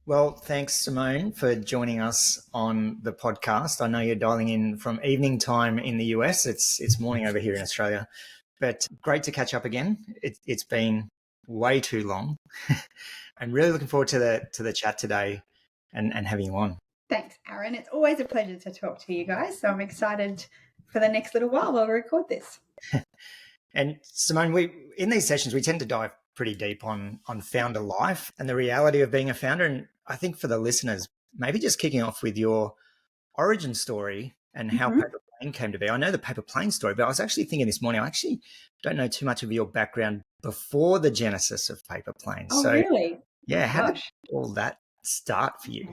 Well, thanks, Simone, for joining us on the podcast. I know you're dialing in from evening time in the US. It's morning over here in Australia, but great to catch up again. It's been way too long. I'm really looking forward to the chat today and having you on. Thanks, Aaron. It's always a pleasure to talk to you guys. So I'm excited for the next little while we record this. And Simone, in these sessions, we tend to dive pretty deep on founder life and the reality of being a founder. And I think for the listeners, maybe just kicking off with your origin story and how Paypa Plane came to be. I know the Paypa Plane story, but I was actually thinking this morning, I actually don't know too much of your background before the genesis of Paypa Plane. Oh, so, really? Yeah, how did all that start for you?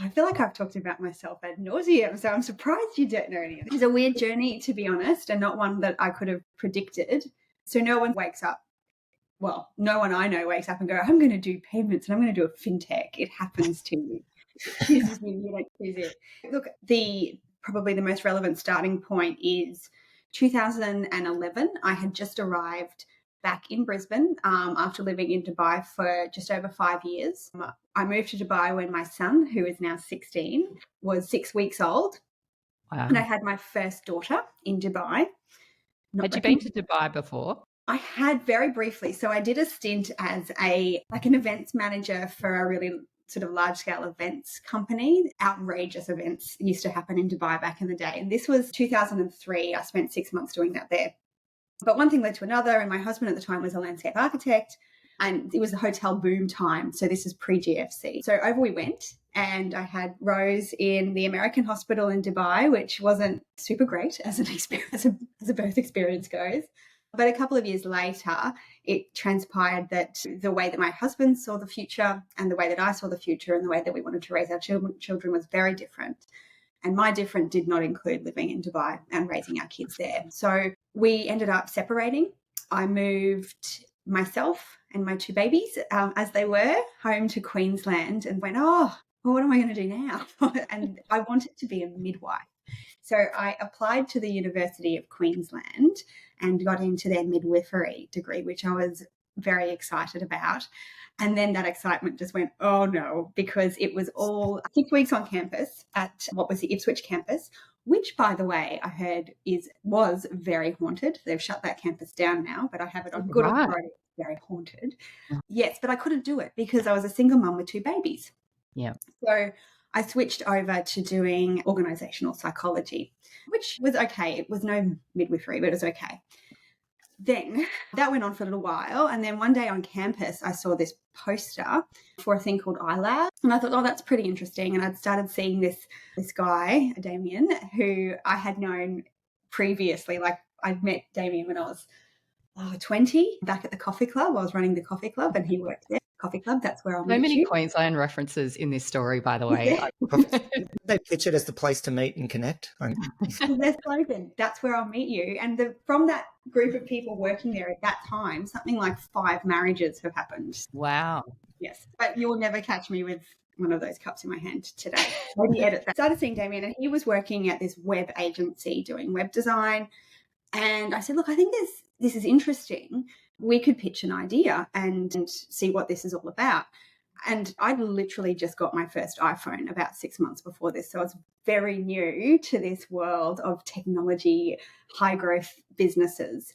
I feel like I've talked about myself ad nauseum, so I'm surprised you don't know any of it. It's a weird journey, to be honest, and not one that I could have predicted. So no one wakes up, well, no one I know wakes up and go, I'm going to do payments and I'm going to do a fintech. It happens to you. You don't choose it. Look, probably the most relevant starting point is 2011. I had just arrived back in Brisbane after living in Dubai for just over 5 years. I moved to Dubai when my son, who is now 16, was 6 weeks old. Wow. And I had my first daughter in Dubai. Had you been to Dubai before? I had very briefly. So I did a stint as an events manager for a really sort of large-scale events company. Outrageous events used to happen in Dubai back in the day. And this was 2003. I spent 6 months doing that there. But one thing led to another, and my husband at the time was a landscape architect, and it was the hotel boom time. So this is pre-GFC. So over we went, and I had Rose in the American hospital in Dubai, which wasn't super great as an experience, as a birth experience goes. But a couple of years later, it transpired that the way that my husband saw the future and the way that I saw the future and the way that we wanted to raise our children was very different. And my different did not include living in Dubai and raising our kids there. So we ended up separating. I moved myself and my 2 babies, as they were, home to Queensland and went, well, what am I going to do now? And I wanted to be a midwife. So I applied to the University of Queensland and got into their midwifery degree, which I was very excited about. And then that excitement just went, oh no, because it was all 6 weeks on campus at what was the Ipswich campus, which, by the way, I heard was very haunted. They've shut that campus down now, but I have it on good authority. It's very haunted. Yes, but I couldn't do it because I was a single mum with 2 babies. Yeah. So I switched over to doing organisational psychology, which was okay. It was no midwifery, but it was okay. Then that went on for a little while. And then one day on campus, I saw this poster for a thing called iLab. And I thought, oh, that's pretty interesting. And I'd started seeing this guy, Damien, who I had known previously. Like I'd met Damien when I was 20 back at the coffee club. I was running the coffee club and he worked there. Coffee club, that's where I'll meet you. So many Queensland references in this story, by the way. They pitch it as the place to meet and connect. Their slogan, that's where I'll meet you. And from that group of people working there at that time, something like 5 marriages have happened. Wow. Yes, but you will never catch me with one of those cups in my hand today. Maybe edit that. I started seeing Damien and he was working at this web agency doing web design. And I said, look, I think this is interesting. We could pitch an idea and see what this is all about. And I'd literally just got my first iPhone about 6 months before this. So I was very new to this world of technology, high growth businesses.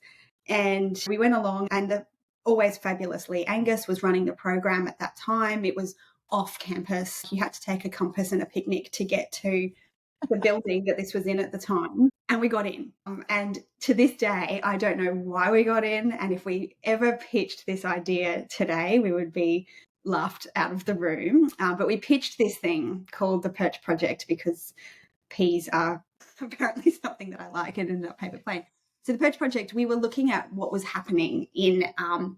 And we went along and always fabulously, Angus was running the program at that time. It was off campus. You had to take a compass and a picnic to get to the building that this was in at the time, and we got in. And to this day, I don't know why we got in, and if we ever pitched this idea today, we would be laughed out of the room. But we pitched this thing called the Perch Project because peas are apparently something that I like, and ended up Paypa Plane. So the Perch Project, we were looking at what was happening in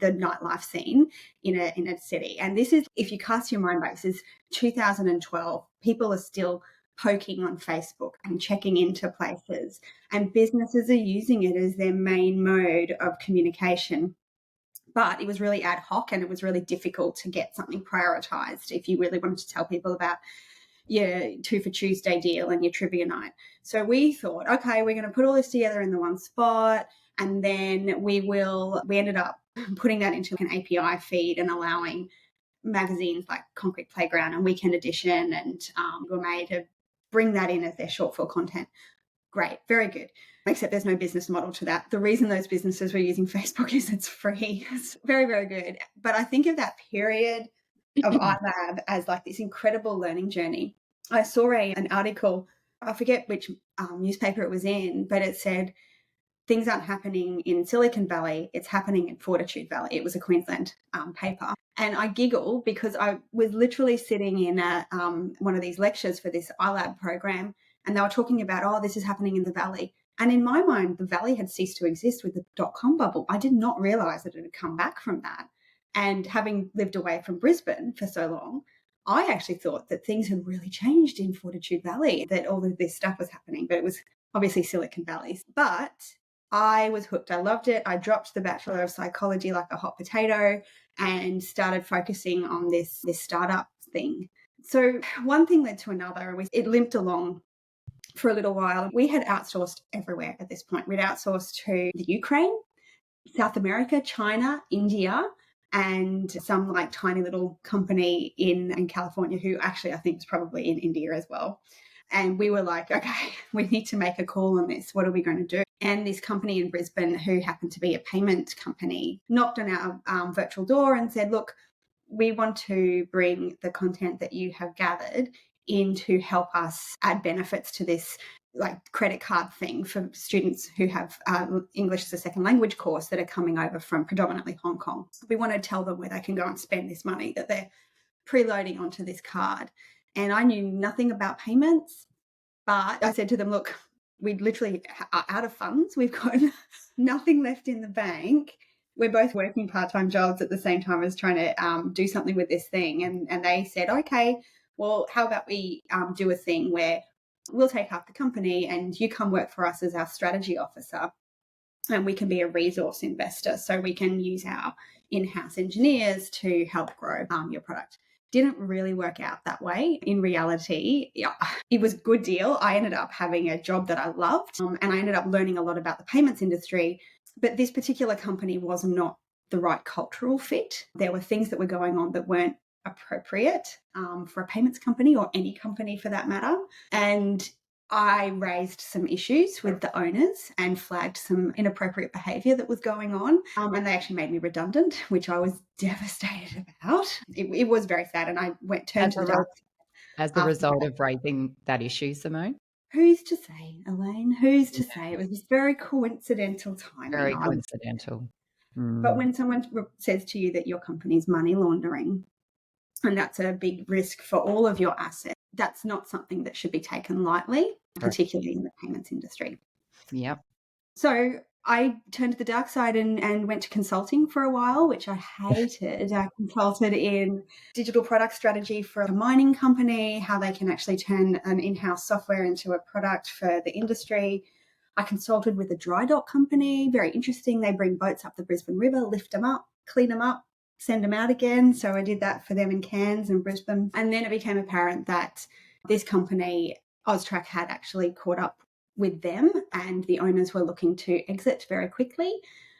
the nightlife scene in a city. And this is, if you cast your mind back, this is 2012. People are still poking on Facebook and checking into places, and businesses are using it as their main mode of communication. But it was really ad hoc and it was really difficult to get something prioritized if you really wanted to tell people about your 2 for Tuesday deal and your trivia night. So we thought, okay, we're going to put all this together in the one spot, and then we ended up putting that into an API feed and allowing magazines like Concrete Playground and Weekend Edition and Gourmet to bring that in as their short form content. Great, very good. Except there's no business model to that. The reason those businesses were using Facebook is it's free. It's very, very good. But I think of that period of iLab as like this incredible learning journey. I saw an article, I forget which newspaper it was in, but it said, things aren't happening in Silicon Valley, it's happening in Fortitude Valley. It was a Queensland paper. And I giggle because I was literally sitting in one of these lectures for this iLab program, and they were talking about, oh, this is happening in the Valley. And in my mind, the Valley had ceased to exist with the dot-com bubble. I did not realise that it had come back from that. And having lived away from Brisbane for so long, I actually thought that things had really changed in Fortitude Valley, that all of this stuff was happening, but it was obviously Silicon Valley. But I was hooked. I loved it. I dropped the Bachelor of Psychology like a hot potato and started focusing on this startup thing. So one thing led to another. It limped along for a little while. We had outsourced everywhere at this point. We'd outsourced to the Ukraine, South America, China, India, and some like tiny little company in California who actually I think was probably in India as well. And we were like, okay, we need to make a call on this. What are we going to do? And this company in Brisbane, who happened to be a payment company, knocked on our virtual door and said, look, we want to bring the content that you have gathered in to help us add benefits to this like credit card thing for students who have English as a second language course that are coming over from predominantly Hong Kong. We want to tell them where they can go and spend this money that they're preloading onto this card. And I knew nothing about payments, but I said to them, look, we literally are out of funds. We've got nothing left in the bank. We're both working part-time jobs at the same time as trying to do something with this thing. And they said, okay, well, how about we do a thing where we'll take half the company and you come work for us as our strategy officer, and we can be a resource investor. So we can use our in-house engineers to help grow your product. Didn't really work out that way. In reality, it was a good deal. I ended up having a job that I loved, and I ended up learning a lot about the payments industry. But this particular company was not the right cultural fit. There were things that were going on that weren't appropriate for a payments company or any company for that matter. And I raised some issues with the owners and flagged some inappropriate behaviour that was going on. And they actually made me redundant, which I was devastated about. It was very sad. And I turned to the dark. As a result of raising that issue, Simone? Who's to say, Elaine? Who's to say? It was this very coincidental time. Very coincidental. But when someone says to you that your company's money laundering, and that's a big risk for all of your assets, that's not something that should be taken lightly, particularly in the payments industry. Yep. So I turned to the dark side and went to consulting for a while, which I hated. I consulted in digital product strategy for a mining company, how they can actually turn an in-house software into a product for the industry. I consulted with a dry dock company, very interesting. They bring boats up the Brisbane River, lift them up, clean them up, send them out again. So I did that for them in Cairns and Brisbane. And then it became apparent that this company, Austrac, had actually caught up with them and the owners were looking to exit very quickly.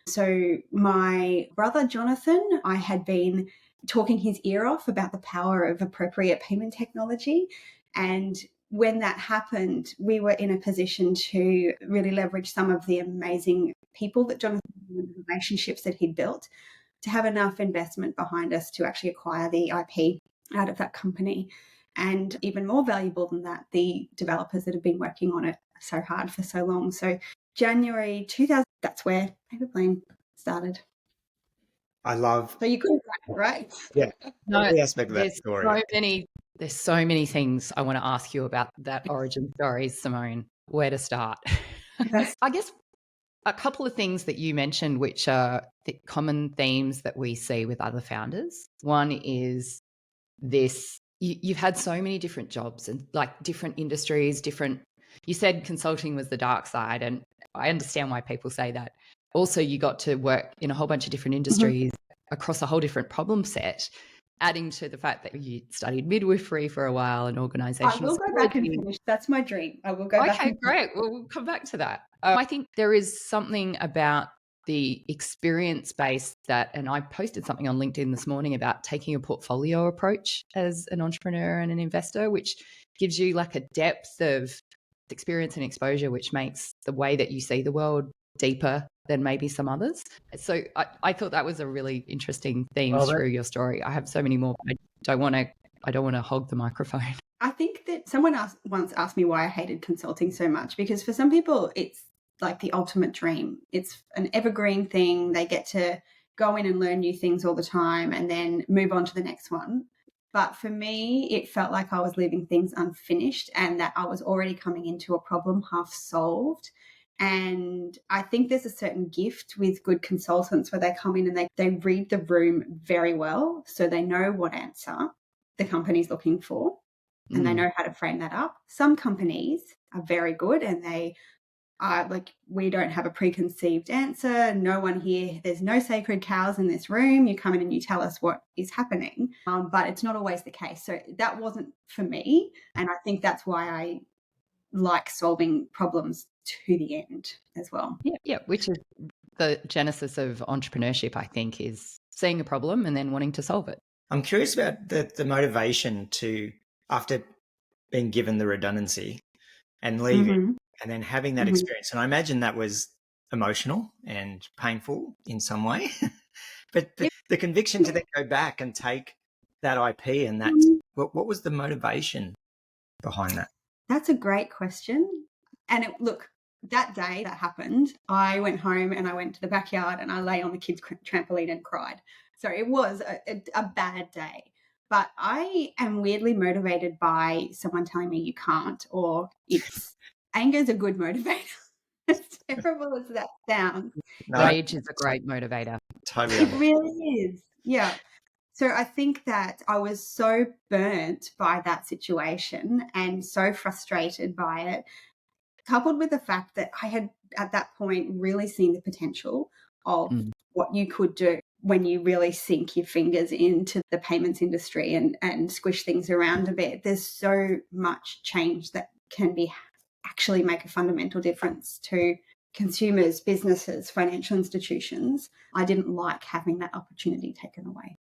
So my brother, Jonathan, I had been talking his ear off about the power of appropriate payment technology. And when that happened, we were in a position to really leverage some of the amazing people that Jonathan, the relationships that he'd built, to have enough investment behind us to actually acquire the IP out of that company. And even more valuable than that, the developers that have been working on it so hard for so long. So January 2000, that's where Paypa Plane started. I love. So you couldn't write, right? Yeah. No, Every aspect of that story. There's so many things I want to ask you about that origin story, Simone. Where to start? Yes. I guess a couple of things that you mentioned, which are the common themes that we see with other founders. One is this, you've had so many different jobs and like different industries, you said consulting was the dark side, and I understand why people say that. Also, you got to work in a whole bunch of different industries across a whole different problem set, adding to the fact that you studied midwifery for a while and organisational. I will go back and finish. That's my dream. I will go back. Okay, great. Well, we'll come back to that. I think there is something about the experience base that, and I posted something on LinkedIn this morning about taking a portfolio approach as an entrepreneur and an investor, which gives you like a depth of experience and exposure, which makes the way that you see the world deeper than maybe some others. So I thought that was a really interesting theme through your story. I have so many more, but I don't want to hog the microphone. I think that someone once asked me why I hated consulting so much, because for some people it's like the ultimate dream. It's an evergreen thing. They get to go in and learn new things all the time and then move on to the next one. But for me, it felt like I was leaving things unfinished and that I was already coming into a problem half solved. And I think there's a certain gift with good consultants where they come in and they read the room very well. So they know what answer the company's looking for and they know how to frame that up. Some companies are very good and they are like, we don't have a preconceived answer. No one here, there's no sacred cows in this room. You come in and you tell us what is happening. But it's not always the case. So that wasn't for me. And I think that's why I like solving problems to the end as well. Yeah, which is the genesis of entrepreneurship, I think, is seeing a problem and then wanting to solve it. I'm curious about the motivation to, after being given the redundancy and leaving and then having that experience. And I imagine that was emotional and painful in some way. but the conviction to then go back and take that IP and that, what was the motivation behind that? That's a great question. And look, that day that happened, I went home and I went to the backyard and I lay on the kids' trampoline and cried. So it was a bad day. But I am weirdly motivated by someone telling me you can't, or anger is a good motivator. As terrible as that sounds. Rage is a great motivator. Totally. It really is. Yeah. So I think that I was so burnt by that situation and so frustrated by it, coupled with the fact that I had at that point really seen the potential of what you could do when you really sink your fingers into the payments industry and squish things around a bit. There's so much change that can be actually make a fundamental difference to consumers, businesses, financial institutions. I didn't like having that opportunity taken away.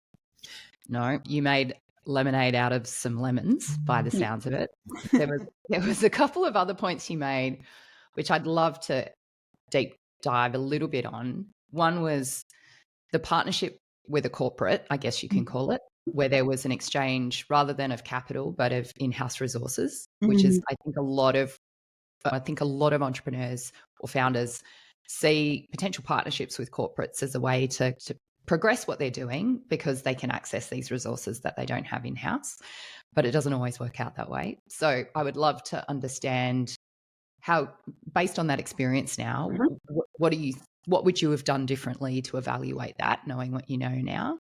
No, you made lemonade out of some lemons by the sounds of it. There was a couple of other points you made, which I'd love to deep dive a little bit on. One was the partnership with a corporate, I guess you can call it, where there was an exchange rather than of capital, but of in-house resources, which is, I think a lot of entrepreneurs or founders see potential partnerships with corporates as a way to progress what they're doing because they can access these resources that they don't have in-house, but it doesn't always work out that way. So I would love to understand how, based on that experience now, what would you have done differently to evaluate that, knowing what you know now?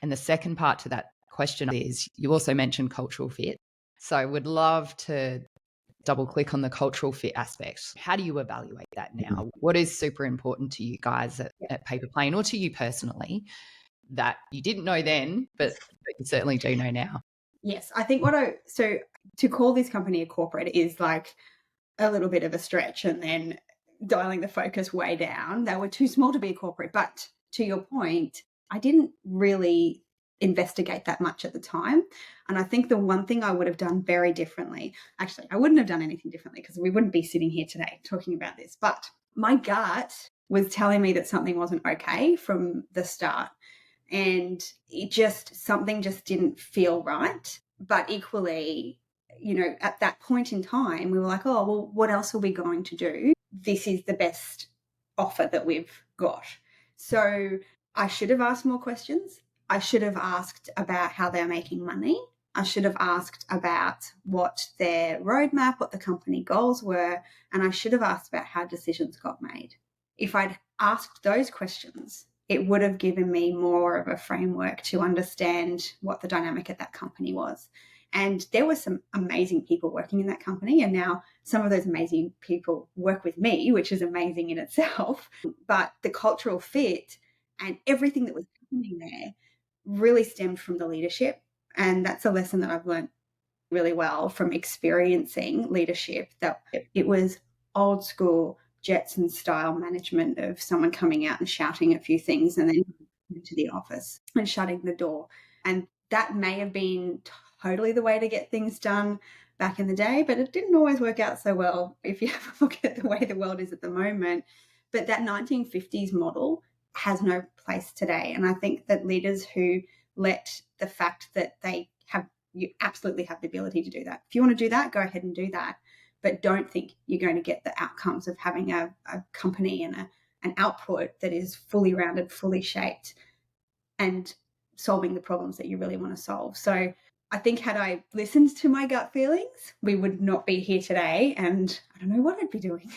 And the second part to that question is, you also mentioned cultural fit. So I would love to double click on the cultural fit aspect. How do you evaluate that now? What is super important to you guys at Paypa Plane, or to you personally, that you didn't know then, but you certainly do know now? Yes, I think so to call this company a corporate is like a little bit of a stretch, and then dialing the focus way down. They were too small to be a corporate. But to your point, I didn't really investigate that much at the time. And I think the one thing I would have done very differently, actually, I wouldn't have done anything differently because we wouldn't be sitting here today talking about this. But my gut was telling me that something wasn't okay from the start. And something just didn't feel right. But equally, at that point in time, we were like, oh, well, what else are we going to do? This is the best offer that we've got. So I should have asked more questions. I should have asked about how they're making money. I should have asked about what their roadmap, what the company goals were, and I should have asked about how decisions got made. If I'd asked those questions, it would have given me more of a framework to understand what the dynamic at that company was. And there were some amazing people working in that company, and now some of those amazing people work with me, which is amazing in itself. But the cultural fit and everything that was happening there really stemmed from the leadership. And that's a lesson that I've learned really well from experiencing leadership, that it was old school, Jetson style management of someone coming out and shouting a few things and then into the office and shutting the door. And that may have been totally the way to get things done back in the day, but it didn't always work out so well if you have a look at the way the world is at the moment. But that 1950s model has no place today. And I think that leaders who let the fact that you absolutely have the ability to do that. If you want to do that, go ahead and do that. But don't think you're going to get the outcomes of having a company and an output that is fully rounded, fully shaped, and solving the problems that you really want to solve. So I think had I listened to my gut feelings, we would not be here today, and I don't know what I'd be doing.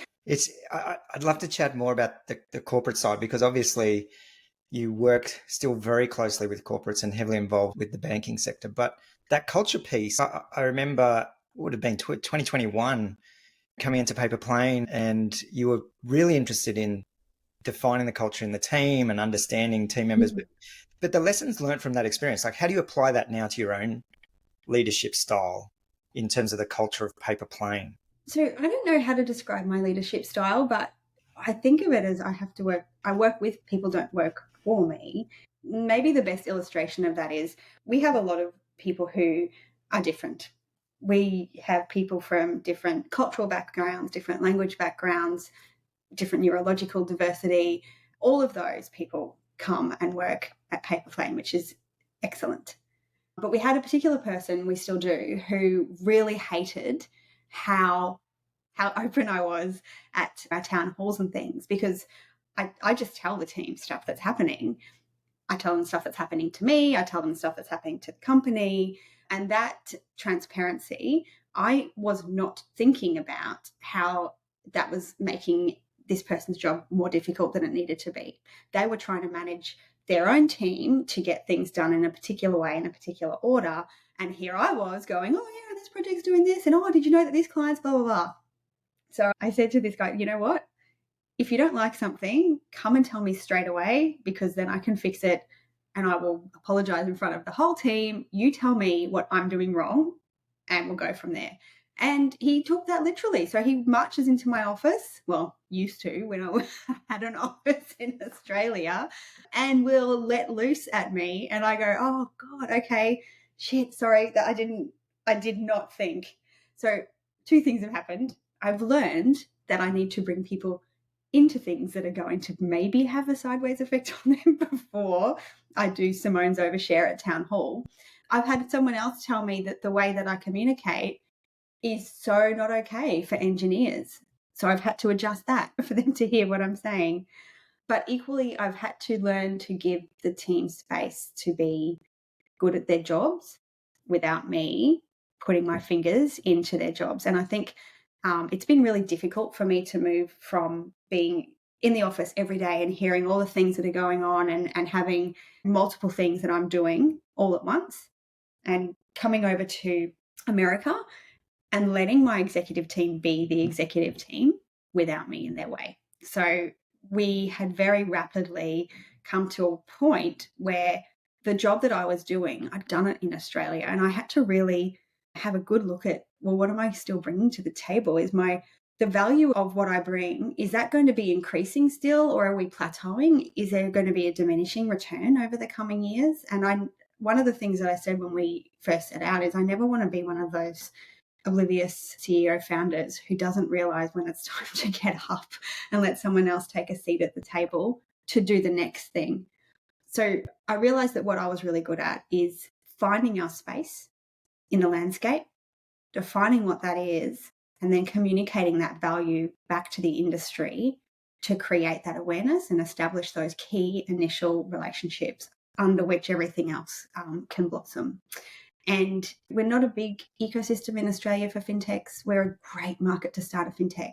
I'd love to chat more about the corporate side, because obviously you work still very closely with corporates and heavily involved with the banking sector. But that culture piece, I remember it would have been 2021 coming into Paypa Plane, and you were really interested in defining the culture in the team and understanding team members. But the lessons learned from that experience, like how do you apply that now to your own leadership style in terms of the culture of Paypa Plane? So I don't know how to describe my leadership style, but I think of it as I work with people, don't work for me. Maybe the best illustration of that is we have a lot of people who are different. We have people from different cultural backgrounds, different language backgrounds, different neurological diversity. All of those people come and work at Paypa Plane, which is excellent. But we had a particular person, we still do, who really hated how open I was at our town halls and things, because I just tell the team stuff that's happening. I tell them stuff that's happening to me. I tell them stuff that's happening to the company. And that transparency, I was not thinking about how that was making this person's job more difficult than it needed to be. They were trying to manage their own team to get things done in a particular way, in a particular order. And here I was going, oh yeah, this project's doing this. And oh, did you know that this client's blah, blah, blah. So I said to this guy, you know what? If you don't like something, come and tell me straight away, because then I can fix it and I will apologize in front of the whole team. You tell me what I'm doing wrong and we'll go from there. And he took that literally. So he marches into my office, well, used to when I had an office in Australia, and will let loose at me. And I go, oh God, okay, shit, sorry, that I did not think. So two things have happened. I've learned that I need to bring people into things that are going to maybe have a sideways effect on them before I do Simone's overshare at town hall. I've had someone else tell me that the way that I communicate is so not okay for engineers. So I've had to adjust that for them to hear what I'm saying. But equally, I've had to learn to give the team space to be good at their jobs without me putting my fingers into their jobs. And I think it's been really difficult for me to move from being in the office every day and hearing all the things that are going on and having multiple things that I'm doing all at once, and coming over to America and letting my executive team be the executive team without me in their way. So we had very rapidly come to a point where the job that I was doing, I'd done it in Australia, and I had to really have a good look at, well, what am I still bringing to the table? The value of what I bring, is that going to be increasing still, or are we plateauing? Is there going to be a diminishing return over the coming years? And one of the things that I said when we first set out is I never want to be one of those oblivious CEO founders who doesn't realize when it's time to get up and let someone else take a seat at the table to do the next thing. So I realized that what I was really good at is finding our space in the landscape, defining what that is, and then communicating that value back to the industry to create that awareness and establish those key initial relationships under which everything else can blossom. And we're not a big ecosystem in Australia for fintechs. We're a great market to start a fintech.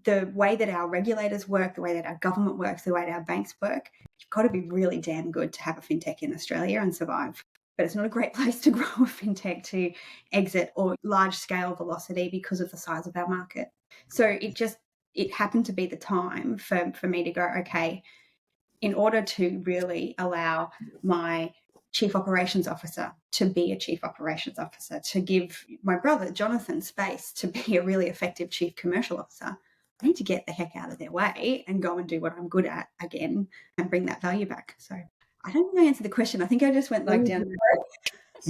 The way that our regulators work, the way that our government works, the way that our banks work, you've got to be really damn good to have a fintech in Australia and survive. But it's not a great place to grow a fintech to exit or large scale velocity because of the size of our market. So it happened to be the time for me to go, okay, in order to really allow my chief operations officer to be a chief operations officer, to give my brother Jonathan space to be a really effective chief commercial officer, I need to get the heck out of their way and go and do what I'm good at again and bring that value back. So I don't think I answered the question. I think I just went like down.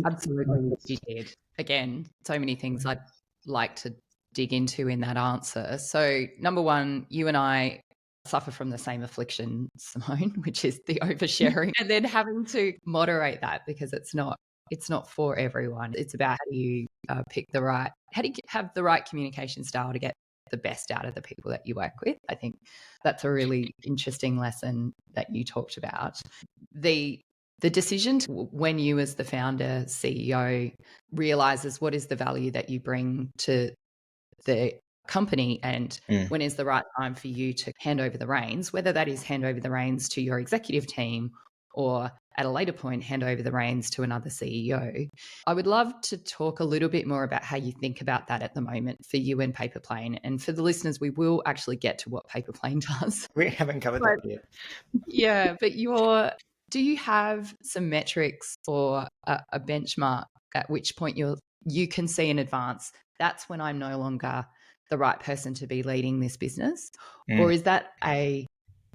Absolutely, you did. Again, so many things I'd like to dig into in that answer. So, number one, you and I suffer from the same affliction, Simone, which is the oversharing, and then having to moderate that because it's not for everyone. It's about how do you how do you have the right communication style to get the best out of the people that you work with. I think that's a really interesting lesson that you talked about. The decision when you as the founder, CEO, realizes what is the value that you bring to the company and when is the right time for you to hand over the reins, whether that is hand over the reins to your executive team or at a later point hand over the reins to another CEO. I would love to talk a little bit more about how you think about that at the moment for you and Paypa Plane. And for the listeners, we will actually get to what Paypa Plane does. We haven't covered that yet. Yeah, but do you have some metrics or a benchmark at which point you can see in advance, that's when I'm no longer the right person to be leading this business? Or is that a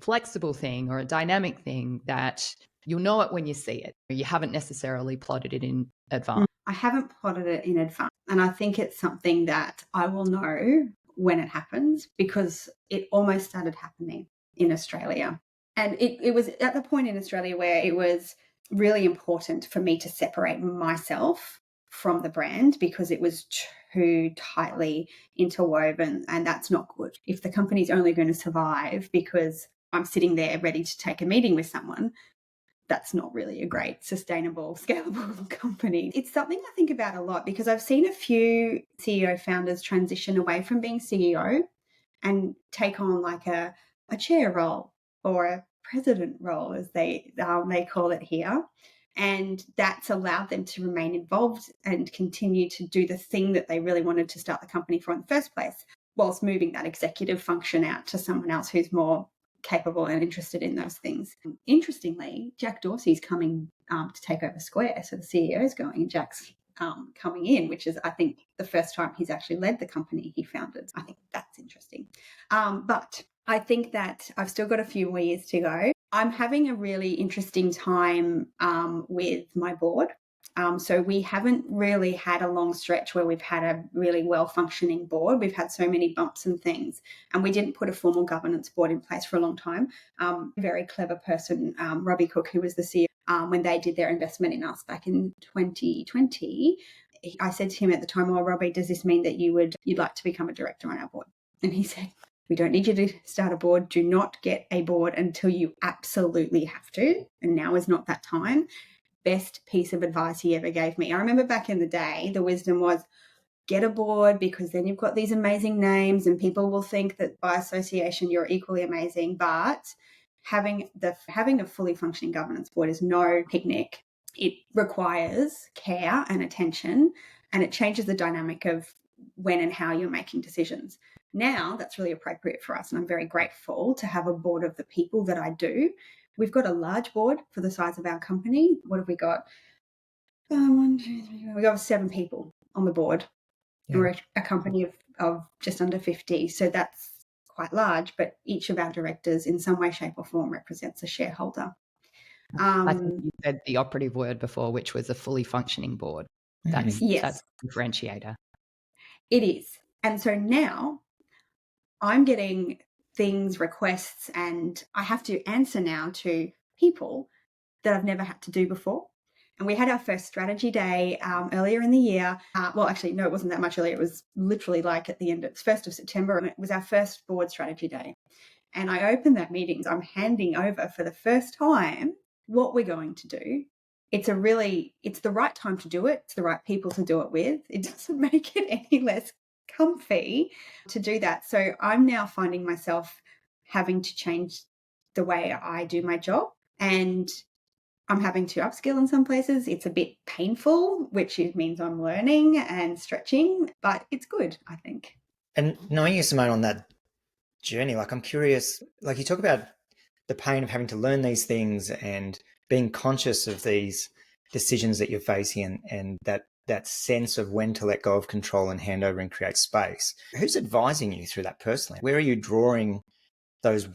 flexible thing or a dynamic thing that you'll know it when you see it? You haven't necessarily plotted it in advance. I haven't plotted it in advance. And I think it's something that I will know when it happens because it almost started happening in Australia. And it was at the point in Australia where it was really important for me to separate myself from the brand because it was too tightly interwoven, and that's not good. If the company's only going to survive because I'm sitting there ready to take a meeting with someone, that's not really a great, sustainable, scalable company. It's something I think about a lot because I've seen a few CEO founders transition away from being CEO and take on like a chair role or a president role, as they call it here. And that's allowed them to remain involved and continue to do the thing that they really wanted to start the company for in the first place, whilst moving that executive function out to someone else who's more capable and interested in those things. Interestingly, Jack Dorsey's coming to take over Square. So the CEO's going and Jack's coming in, which is, I think, the first time he's actually led the company he founded. I think that's interesting. But I think that I've still got a few more years to go. I'm having a really interesting time with my board. So we haven't really had a long stretch where we've had a really well-functioning board. We've had so many bumps and things, and we didn't put a formal governance board in place for a long time. Very clever person, Robbie Cook, who was the CEO, when they did their investment in us back in 2020, I said to him at the time, "Oh, Robbie, does this mean that you'd like to become a director on our board?" And he said, "We don't need you to start a board. Do not get a board until you absolutely have to. And now is not that time." Best piece of advice he ever gave me. I remember back in the day, the wisdom was get a board because then you've got these amazing names and people will think that by association you're equally amazing. But having a fully functioning governance board is no picnic. It requires care and attention, and it changes the dynamic of when and how you're making decisions. Now that's really appropriate for us, and I'm very grateful to have a board of the people that I do. We've got a large board for the size of our company. What have we got? 1, 2, 3, we got 7 people on the board. Yeah. We're a company of just under 50, so that's quite large, but each of our directors in some way, shape or form represents a shareholder. I think you said the operative word before, which was a fully functioning board. That's a differentiator. It is. And so now I'm getting requests, and I have to answer now to people that I've never had to do before. And we had our first strategy day earlier in the year. Well, actually, no, it wasn't that much earlier. It was literally like at the end of 1st of September, and it was our first board strategy day. And I opened that meeting. I'm handing over for the first time what we're going to do. It's the right time to do it. It's the right people to do it with. It doesn't make it any less comfy to do that. So I'm now finding myself having to change the way I do my job, and I'm having to upskill in some places. It's a bit painful, which means I'm learning and stretching, but it's good, I think. And knowing you, Simone, on that journey, like I'm curious, like you talk about the pain of having to learn these things and being conscious of these decisions that you're facing and that that sense of when to let go of control and hand over and create space. Who's advising you through that personally? Where are you drawing those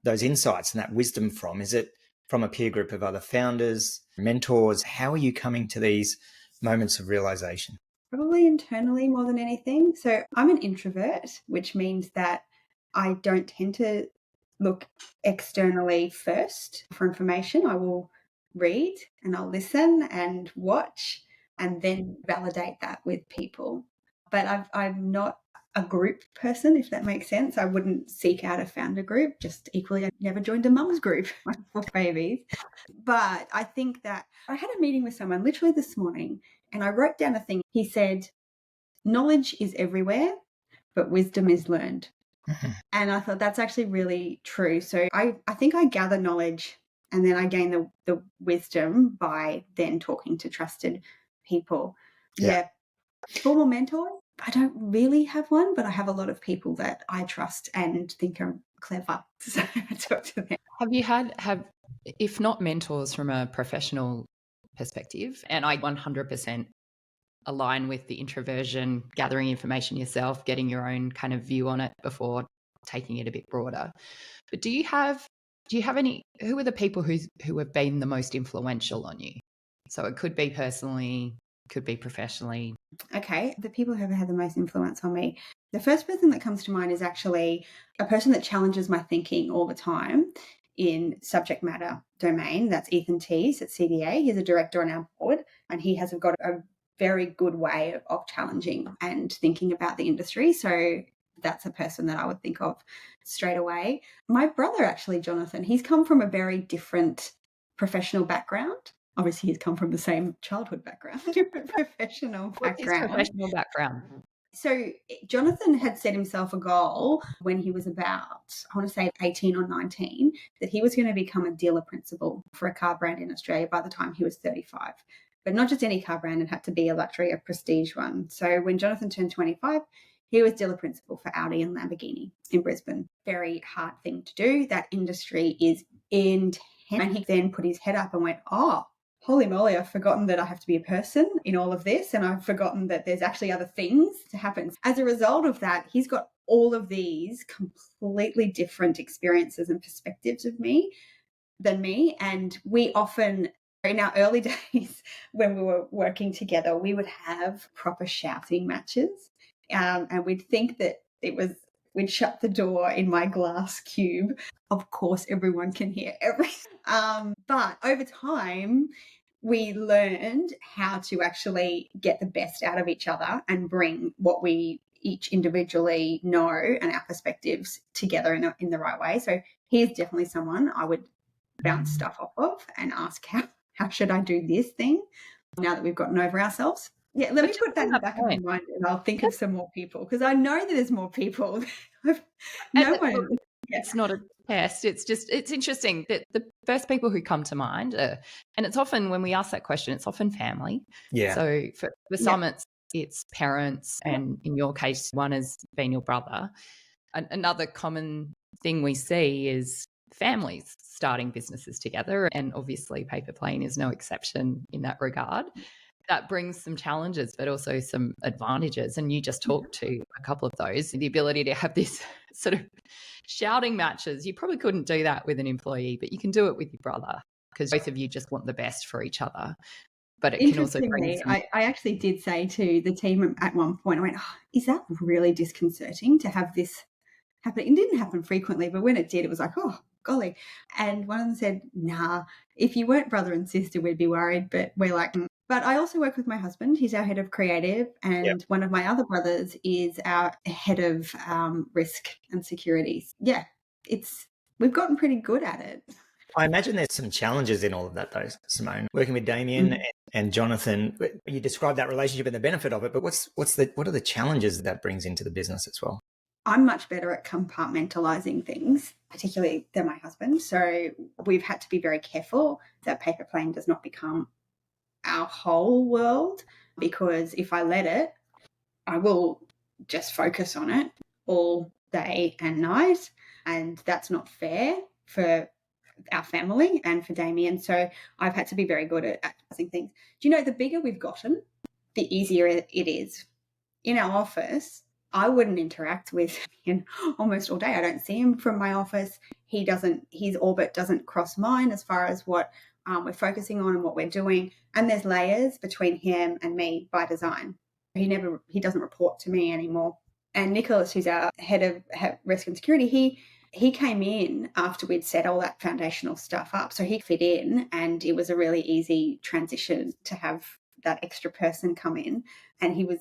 insights and that wisdom from? Is it from a peer group of other founders, mentors? How are you coming to these moments of realization? Probably internally more than anything. So I'm an introvert, which means that I don't tend to look externally first for information. I will read and I'll listen and watch and then validate that with people. But I'm not a group person, if that makes sense. I wouldn't seek out a founder group. Just equally, I never joined a mum's group for babies. But I think that I had a meeting with someone literally this morning and I wrote down a thing. He said, knowledge is everywhere, but wisdom is learned. And I thought that's actually really true. So I think I gather knowledge and then I gain the wisdom by then talking to trusted people. Yeah. Formal mentor, I don't really have one, but I have a lot of people that I trust and think are clever. So I talk to them. Have you had, if not mentors from a professional perspective, and I 100% align with the introversion, gathering information yourself, getting your own kind of view on it before taking it a bit broader. But do you have any, who are the people who have been the most influential on you? So it could be personally, could be professionally. Okay, the people who have had the most influence on me. The first person that comes to mind is actually a person that challenges my thinking all the time in subject matter domain. That's Ethan Teese at CDA. He's a director on our board and he has got a very good way of challenging and thinking about the industry. So that's a person that I would think of straight away. My brother, actually, Jonathan, he's come from a very different professional background. Obviously, he's come from the same childhood background, different professional background. What's his professional background? So Jonathan had set himself a goal when he was about, I want to say 18 or 19, that he was going to become a dealer principal for a car brand in Australia by the time he was 35. But not just any car brand, it had to be a luxury, a prestige one. So when Jonathan turned 25, he was dealer principal for Audi and Lamborghini in Brisbane. Very hard thing to do. That industry is intense. And he then put his head up and went, oh, holy moly, I've forgotten that I have to be a person in all of this. And I've forgotten that there's actually other things to happen. As a result of that, he's got all of these completely different experiences and perspectives of me than me. And we often, in our early days when we were working together, we would have proper shouting matches. And we'd think that we'd shut the door in my glass cube. Of course, everyone can hear everything. But over time, we learned how to actually get the best out of each other and bring what we each individually know and our perspectives together in the right way. So he's definitely someone I would bounce stuff off of and ask, how should I do this thing now that we've gotten over ourselves? Yeah, let me put that in the back of my mind and I'll think of some more people because I know that there's more people. It's not a test. It's interesting that the first people who come to mind and it's often when we ask that question, it's often family. Yeah. So for some, it's parents, and in your case, one has been your brother. Another common thing we see is families starting businesses together, and obviously Paypa Plane is no exception in that regard. That brings some challenges, but also some advantages. And you just talked to a couple of those, the ability to have this sort of shouting matches. You probably couldn't do that with an employee, but you can do it with your brother because both of you just want the best for each other. But it can also bring some... I actually did say to the team at one point, I went, is that really disconcerting to have this happen? It didn't happen frequently, but when it did, it was like, oh, golly. And one of them said, nah, if you weren't brother and sister, we'd be worried. But we're like... But I also work with my husband. He's our head of creative. And one of my other brothers is our head of risk and securities. Yeah, we've gotten pretty good at it. I imagine there's some challenges in all of that, though, Simone. Working with Damien and Jonathan, you described that relationship and the benefit of it, but what are the challenges that brings into the business as well? I'm much better at compartmentalizing things, particularly than my husband. So we've had to be very careful that Paypa Plane does not become our whole world, because if I let it, I will just focus on it all day and night, and that's not fair for our family and for Damien. So I've had to be very good at balancing things. Do you know, the bigger we've gotten, the easier it is. In our office, I wouldn't interact with him almost all day. I don't see him from my office. His orbit doesn't cross mine as far as what we're focusing on and what we're doing. And there's layers between him and me by design. He doesn't report to me anymore. And Nicholas, who's our head of risk and security, he came in after we'd set all that foundational stuff up. So he fit in, and it was a really easy transition to have that extra person come in. And he was,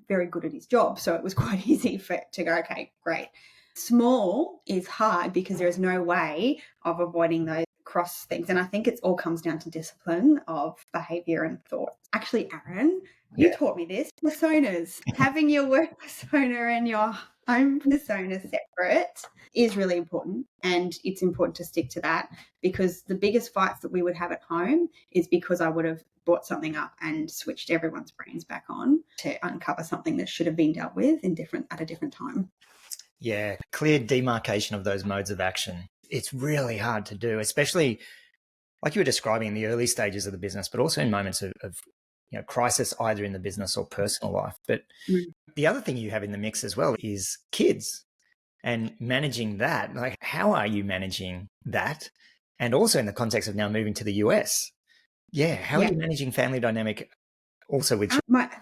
very good at his job. So it was quite easy to go, okay, great. Small is hard because there is no way of avoiding those cross things. And I think it all comes down to discipline of behavior and thought. Actually, Aaron, you taught me this. Personas, having your work persona and your home persona separate is really important. And it's important to stick to that, because the biggest fights that we would have at home is because I would have brought something up and switched everyone's brains back on to uncover something that should have been dealt with at a different time. Yeah, clear demarcation of those modes of action. It's really hard to do, especially like you were describing in the early stages of the business, but also in moments of crisis, either in the business or personal life. But the other thing you have in the mix as well is kids and managing that. Like, how are you managing that? And also in the context of now moving to the US. Yeah, how are you managing family dynamic also with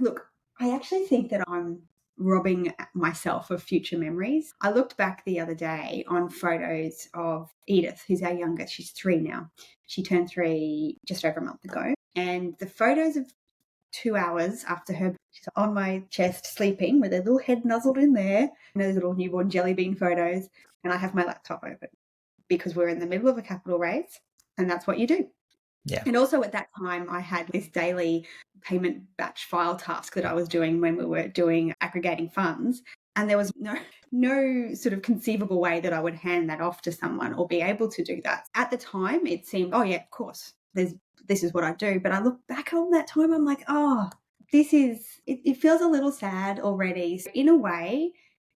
Look, I actually think that I'm robbing myself of future memories. I looked back the other day on photos of Edith, who's our youngest. She's 3 now. She turned 3 just over a month ago. And the photos of 2 hours after she's on my chest sleeping with her little head nuzzled in there, and those little newborn jelly bean photos. And I have my laptop open because we're in the middle of a capital raise, and that's what you do. Yeah. And also at that time, I had this daily payment batch file task that I was doing when we were doing aggregating funds. And there was no sort of conceivable way that I would hand that off to someone or be able to do that. At the time, it seemed, oh, yeah, of course, this is what I do. But I look back on that time, I'm like, it feels a little sad already. So in a way,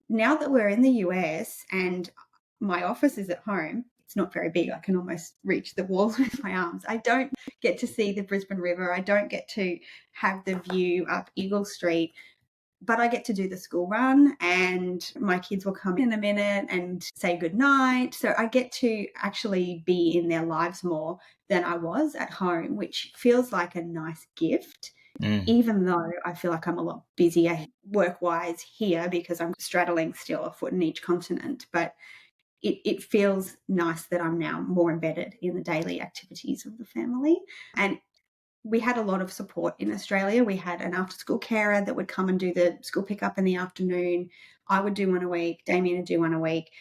now that we're in the US and my office is at home, it's not very big. I can almost reach the walls with my arms. I don't get to see the Brisbane River. I don't get to have the view up Eagle Street, but I get to do the school run, and my kids will come in a minute and say goodnight. So I get to actually be in their lives more than I was at home, which feels like a nice gift. Even though I feel like I'm a lot busier work-wise here because I'm straddling still a foot in each continent. But it feels nice that I'm now more embedded in the daily activities of the family. And we had a lot of support in Australia. We had an after-school carer that would come and do the school pickup in the afternoon. I would do one a week. Damien would do one a week.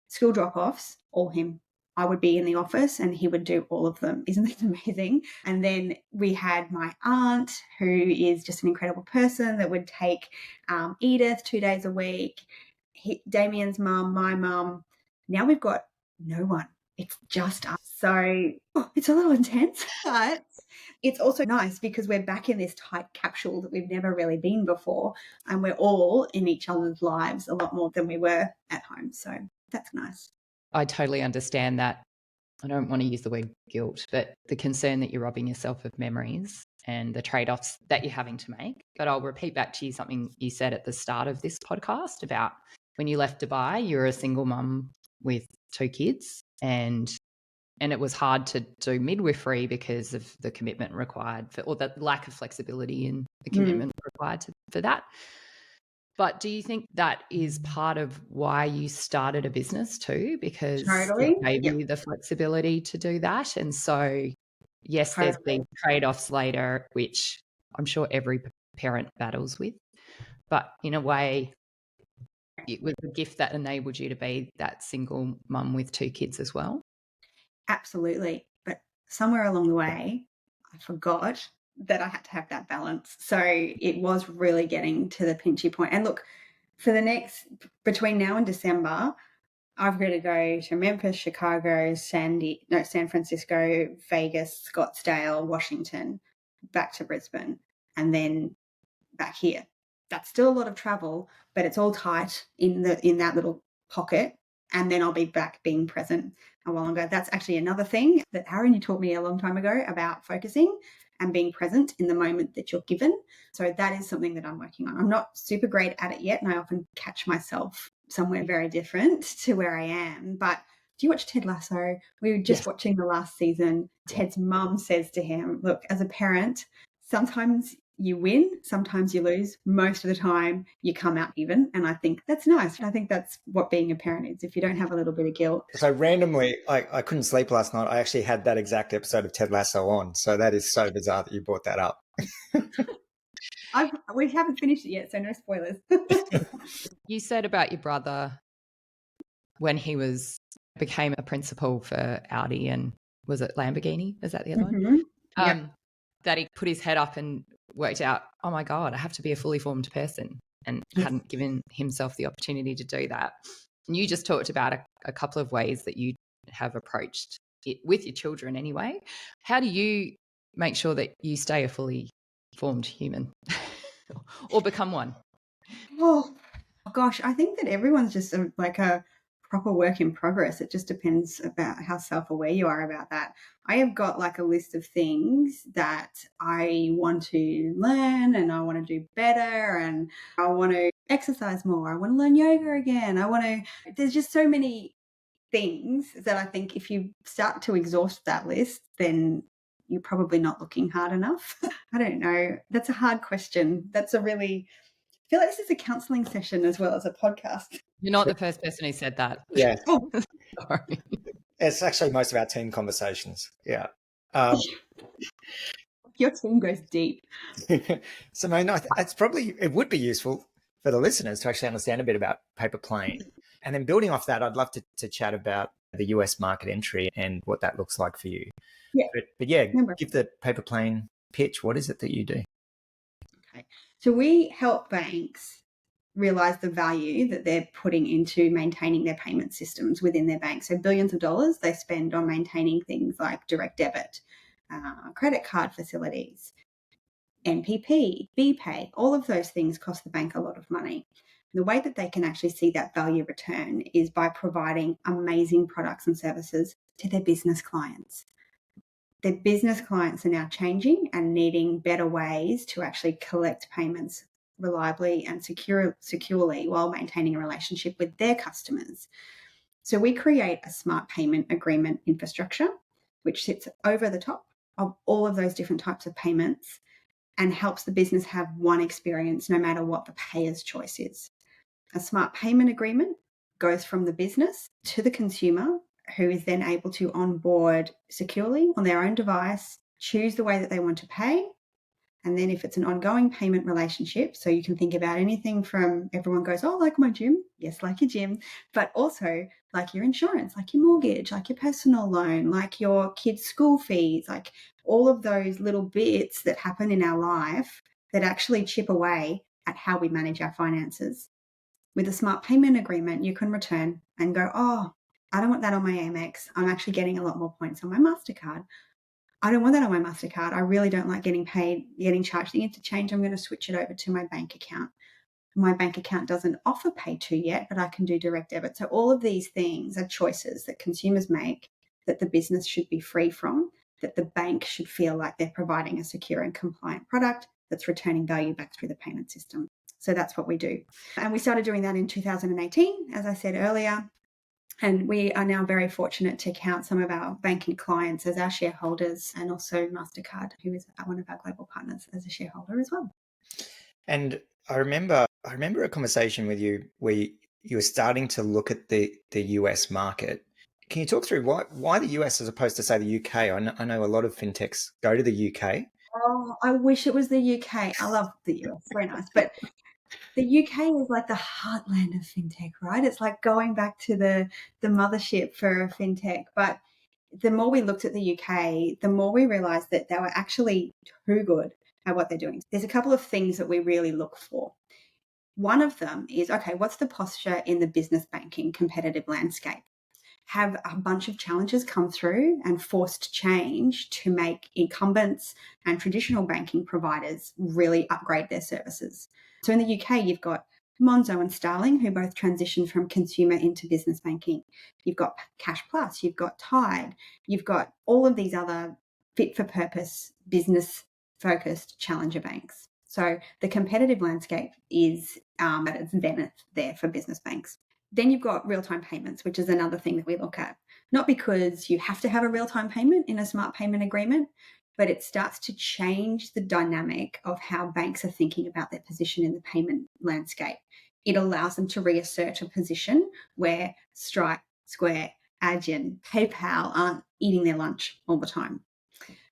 School drop-offs, all him. I would be in the office and he would do all of them. Isn't that amazing? And then we had my aunt, who is just an incredible person, that would take Edith 2 days a week. Damien's mum, my mum. Now we've got no one. It's just us. So it's a little intense, but it's also nice because we're back in this tight capsule that we've never really been before, and we're all in each other's lives a lot more than we were at home. So that's nice. I totally understand that. I don't want to use the word guilt, but the concern that you're robbing yourself of memories and the trade-offs that you're having to make. But I'll repeat back to you something you said at the start of this podcast about when you left Dubai, you were a single mum with 2 kids, and it was hard to do midwifery because of the commitment required or the lack of flexibility in the commitment required for that. But do you think that is part of why you started a business too? Because it gave you the flexibility to do that. And so, yes, there's been trade-offs later, which I'm sure every parent battles with. But in a way, it was a gift that enabled you to be that single mum with 2 kids as well. Absolutely. But somewhere along the way, I forgot that I had to have that balance. So it was really getting to the pinchy point. And look, for between now and December, I've got to go to Memphis, Chicago, San Francisco, Vegas, Scottsdale, Washington, back to Brisbane, and then back here. That's still a lot of travel, but it's all tight in that little pocket. And then I'll be back being present a while ago. That's actually another thing that, Aaron, you taught me a long time ago about focusing and being present in the moment that you're given. So that is something that I'm working on. I'm not super great at it yet, and I often catch myself somewhere very different to where I am. But do you watch Ted Lasso? We were just watching the last season. Ted's mum says to him, look, as a parent, sometimes you win, sometimes you lose. Most of the time you come out even. And I think that's nice. I think that's what being a parent is, if you don't have a little bit of guilt. So randomly, I couldn't sleep last night. I actually had that exact episode of Ted Lasso on. So that is so bizarre that you brought that up. We haven't finished it yet, so no spoilers. You said about your brother when he became a principal for Audi, and was it Lamborghini? Is that the other one? That he put his head up and worked out, oh my God, I have to be a fully formed person, and hadn't given himself the opportunity to do that. And you just talked about a couple of ways that you have approached it with your children anyway. How do you make sure that you stay a fully formed human or become one? Oh gosh, I think that everyone's just like a proper work in progress. It just depends about how self-aware you are about that. I have got like a list of things that I want to learn, and I want to do better, and I want to exercise more. I want to learn yoga again. There's just so many things that I think if you start to exhaust that list, then you're probably not looking hard enough. I don't know. That's a hard question. I feel like this is a counselling session as well as a podcast. You're not the first person who said that. Yeah. Sorry. It's actually most of our team conversations. Yeah. Your team goes deep. Simone, it would be useful for the listeners to actually understand a bit about Paypa Plane. And then building off that, I'd love to chat about the US market entry and what that looks like for you. Yeah. But yeah, give the Paypa Plane pitch. What is it that you do? Okay. So we help banks realize the value that they're putting into maintaining their payment systems within their bank. So billions of dollars they spend on maintaining things like direct debit, credit card facilities, NPP, BPay, all of those things cost the bank a lot of money. The way that they can actually see that value return is by providing amazing products and services to their business clients. Their business clients are now changing and needing better ways to actually collect payments reliably and securely while maintaining a relationship with their customers. So we create a smart payment agreement infrastructure, which sits over the top of all of those different types of payments and helps the business have one experience no matter what the payer's choice is. A smart payment agreement goes from the business to the consumer, who is then able to onboard securely on their own device, choose the way that they want to pay. And then if it's an ongoing payment relationship, so you can think about anything from everyone goes, oh, like my gym. Yes, like your gym, but also like your insurance, like your mortgage, like your personal loan, like your kids' school fees, like all of those little bits that happen in our life that actually chip away at how we manage our finances. With a smart payment agreement, you can return and go, oh, I don't want that on my Amex. I'm actually getting a lot more points on my MasterCard. I don't want that on my MasterCard. I really don't like getting charged the interchange. I'm going to switch it over to my bank account. My bank account doesn't offer Pay to yet, but I can do direct debit. So all of these things are choices that consumers make that the business should be free from, that the bank should feel like they're providing a secure and compliant product that's returning value back through the payment system. So that's what we do. And we started doing that in 2018, as I said earlier. And we are now very fortunate to count some of our banking clients as our shareholders, and also MasterCard, who is one of our global partners, as a shareholder as well. And I remember a conversation with you where you were starting to look at the US market. Can you talk through why the US as opposed to, say, the UK? I know a lot of fintechs go to the UK. Oh, I wish it was the UK. I love the US. Very nice. But the UK is like the heartland of fintech, right? It's like going back to the mothership for fintech. But the more we looked at the UK, the more we realized that they were actually too good at what they're doing. There's a couple of things that we really look for. One of them is, okay, what's the posture in the business banking competitive landscape? Have a bunch of challenges come through and forced change to make incumbents and traditional banking providers really upgrade their services. So in the UK, you've got Monzo and Starling, who both transitioned from consumer into business banking. You've got Cash Plus, you've got Tide, you've got all of these other fit-for-purpose, business-focused challenger banks. So the competitive landscape is at its zenith there for business banks. Then you've got real-time payments, which is another thing that we look at. Not because you have to have a real-time payment in a smart payment agreement, but it starts to change the dynamic of how banks are thinking about their position in the payment landscape. It allows them to reassert a position where Stripe, Square, Adyen, PayPal aren't eating their lunch all the time.